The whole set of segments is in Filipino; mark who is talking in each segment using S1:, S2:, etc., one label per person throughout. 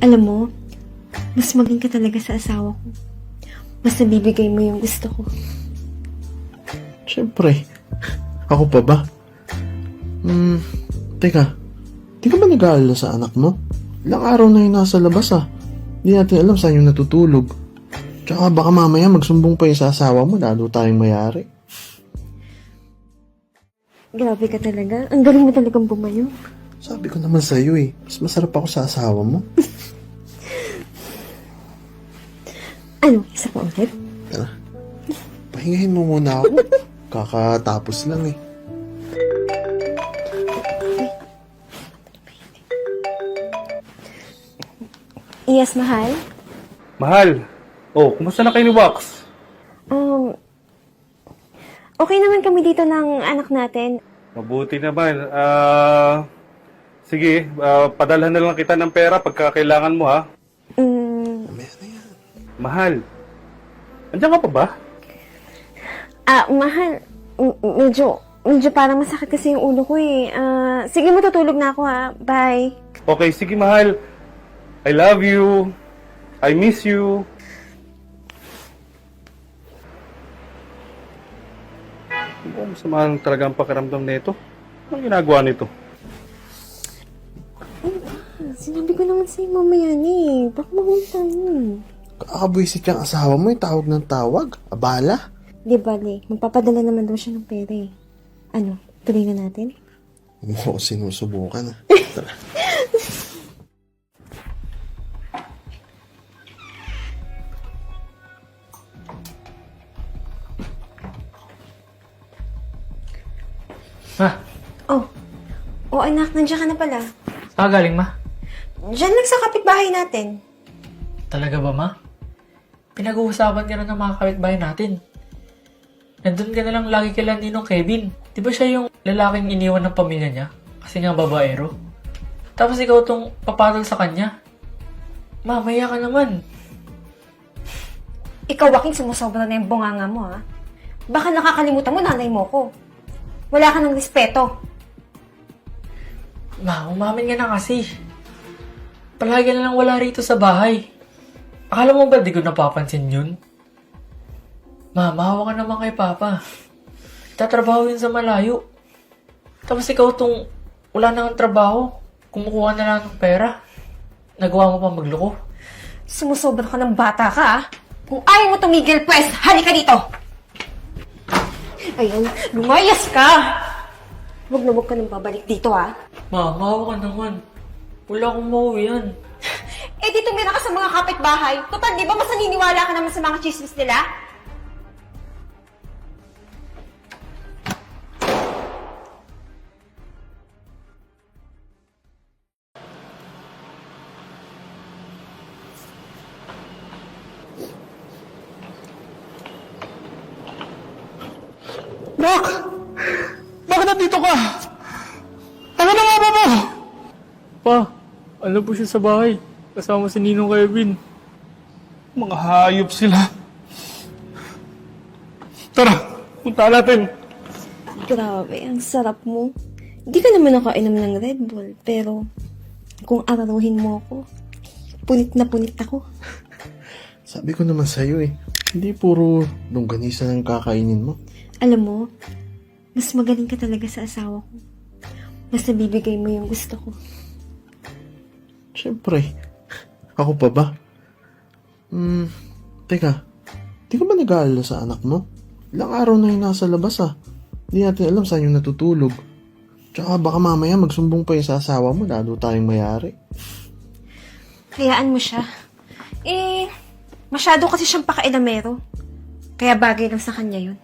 S1: Alam mo, mas maging ka talaga sa asawa ko. Mas nabibigay mo yung gusto ko.
S2: Siyempre. Ako pa ba? Teka. Di ka ba nag-aalala sa anak mo? Ilang araw na yun nasa labas Hindi natin alam saan yung natutulog. Tsaka baka mamaya magsumbong pa yung sa asawa mo, lalo tayong mayari.
S1: Grabe ka talaga. Ang galing mo talagang bumayo.
S2: Sabi ko naman sa'yo mas masarap ako sa asawa mo.
S1: Ano? Isa pa ulit?
S2: Tara. Pahingahin mo muna ako. Kakatapos lang
S1: Yes, mahal?
S3: Mahal. Oh, kumusta na kayo ni Wax?
S1: Okay naman kami dito ng anak natin.
S3: Mabuti naman. Sige, padalhan na lang kita ng pera pagka kailangan mo, ha?
S2: Mamaya na yan.
S3: Mahal. Andiyan ka pa ba?
S1: Mahal. Medyo parang masakit kasi yung ulo ko sige, matutulog na ako Bye.
S3: Okay, sige, mahal. I love you. I miss you. Masama talaga ang pakiramdam nito. Anong ginagawa nito?
S1: Sinabi ko naman sa'yo mamaya Baka magunta
S2: Kakabwisit yung asawa mo, tawag ng tawag. Abala.
S1: Di bale, magpapadala naman daw siya ng pera Ano, tuloy na natin?
S2: Oo, sinusubukan Tara.
S4: Ma,
S1: Oh, anak, nandiyan ka na pala.
S4: saan ka galing, ma?
S1: Diyan lang sa kapitbahay natin.
S4: Talaga ba, ma? Pinag-uusapan ka na ng mga kapitbahay natin. Nandun ka na lang lagi kay Ninong Kevin. Di ba siya yung lalaking iniwan ng pamilya niya? Kasi nga babaero. Tapos ikaw tong papatol sa kanya. Ma, maya ka naman.
S1: Ikaw, Joaquin, sumusobra na yung bunganga mo, Baka nakakalimutan mo nanay mo ko. Wala ka ng respeto.
S4: Ma, umamin ka na kasi. Palagi na lang wala rito sa bahay. Akala mo ba di ko napapansin yun? Ma, maawa ka naman kay Papa. Tatrabaho yun sa malayo. Tapos ikaw tong wala nang trabaho. Kumukuha na lang ng pera. Nagawa mo pa magloko.
S1: Sumusobra ka ng bata ka, Kung ayaw mo tumigil, pwes, halika dito! Ayan, lumayas ka! Huwag na huwag ka nang babalik dito,
S4: Ma, maawa ka naman. Wala akong mauwian.
S1: Dito nga ka sa mga kapitbahay. Total, di ba mas naniniwala ka naman sa mga chismis nila?
S3: Rock! Bakit nandito ka? Ano na nga ba mo?
S4: Pa, ano po siya sa bahay? Kasama si Ninong Kevin.
S3: Mga hayop sila. Tara, punta natin.
S1: Grabe, ang sarap mo. Hindi ka naman nakainom ng Red Bull, pero kung araruhin mo ako, punit na punit ako.
S2: Sabi ko naman sa'yo hindi puro longganisa ang kakainin mo.
S1: Alam mo, mas magaling ka talaga sa asawa ko. Mas nabibigay mo yung gusto ko.
S2: Siyempre. Ako pa ba? Teka. Di ka ba nag-aalala sa anak mo? Ilang araw na yun nasa labas Hindi natin alam saan yung natutulog. Tsaka baka mamaya magsumbong pa yung sa asawa mo, lalo tayong mayari.
S1: Hayaan mo siya. Masyado kasi siyang pakailamero. Kaya bagay lang sa kanya yun.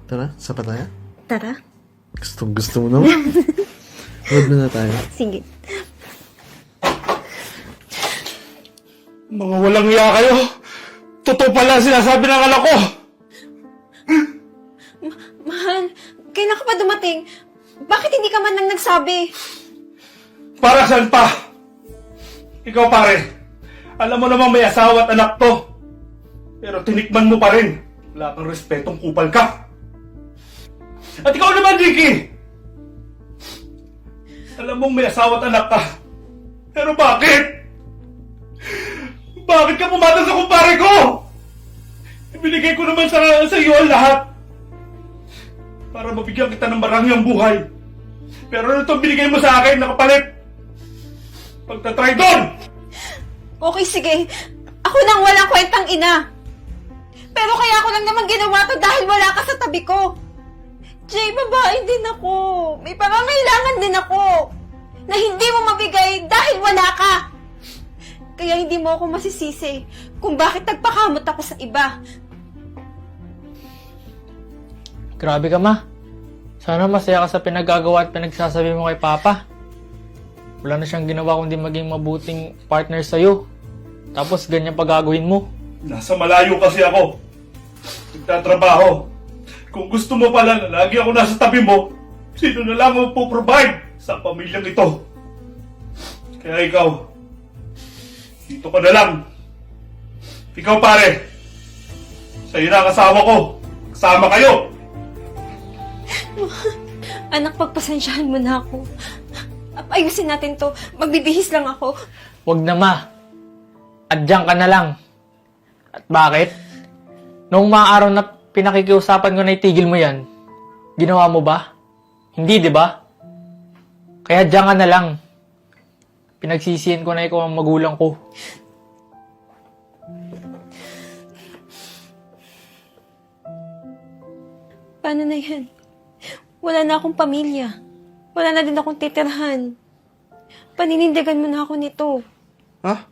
S2: Tara, sa pataya?
S1: Tara.
S2: Gusto mo naman. Huwag na tayo.
S1: Sige.
S3: Mga walang iya kayo. Totoo pala sinasabi ng anak ko.
S1: Mahal, kailan ka pa dumating? Bakit hindi ka man lang nagsabi?
S3: Para saan pa? Ikaw pare, alam mo namang may asawa at anak to. Pero tinikman mo pa rin. Wala kang respetong kupal ka. At ikaw naman, Ricky! Alam mong may asawa at anak ka. Pero bakit? Bakit ka pumatol sa kumpare ko? Ibinigay ko naman sa iyo ang lahat. Para mabigyan kita ng marangyang buhay. Pero ano itong binigay mo sa akin na kapalit? Pagtatry doon!
S1: Okay, sige. Ako nang walang kwentang ina. Pero kaya ko lang naman ginawa to dahil wala ka sa tabi ko. Jay, babae din ako. May pangangailangan din ako. Na hindi mo mabigay dahil wala ka. Kaya hindi mo ako masisisi kung bakit nagpakamot ako sa iba.
S4: Grabe ka, ma. Sana masaya ka sa pinagagawa at pinagsasabi mo kay Papa. Wala na siyang ginawa kundi maging mabuting partner sa'yo. Tapos ganyan pagagawin mo.
S3: Nasa malayo kasi ako. Nagtatrabaho. Kung gusto mo pala na lagi ako nasa tabi mo, sino na lang ang puprovide sa pamilyang ito? Kaya ikaw, dito ka na lang. Ikaw pare, sa'yo na ang asawa ko. Kasama kayo.
S1: Anak, pagpasensyahan mo na ako. Ayusin natin to. Magbibihis lang ako.
S4: Wag na, ma. Adyan ka na lang. At bakit? Noong mga araw na pinakikiusapan ko na itigil mo yan, ginawa mo ba? Hindi, di ba? Kaya adyan ka na lang. Pinagsisihan ko na ikaw ang magulang ko.
S1: Paano na yan? Wala na akong pamilya. Wala na din akong titirhan. Paninindigan mo na ako nito.
S2: Ha?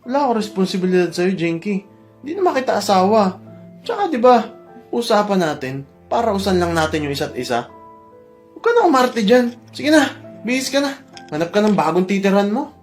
S2: Wala akong responsibilidad sa'yo, Jenky. Hindi naman kita asawa. Tsaka, di ba, usapan natin para usan lang natin yung isa't isa. Huwag ka na umarte dyan. Sige na, bihis ka na. Hanap ka ng bagong titirhan mo.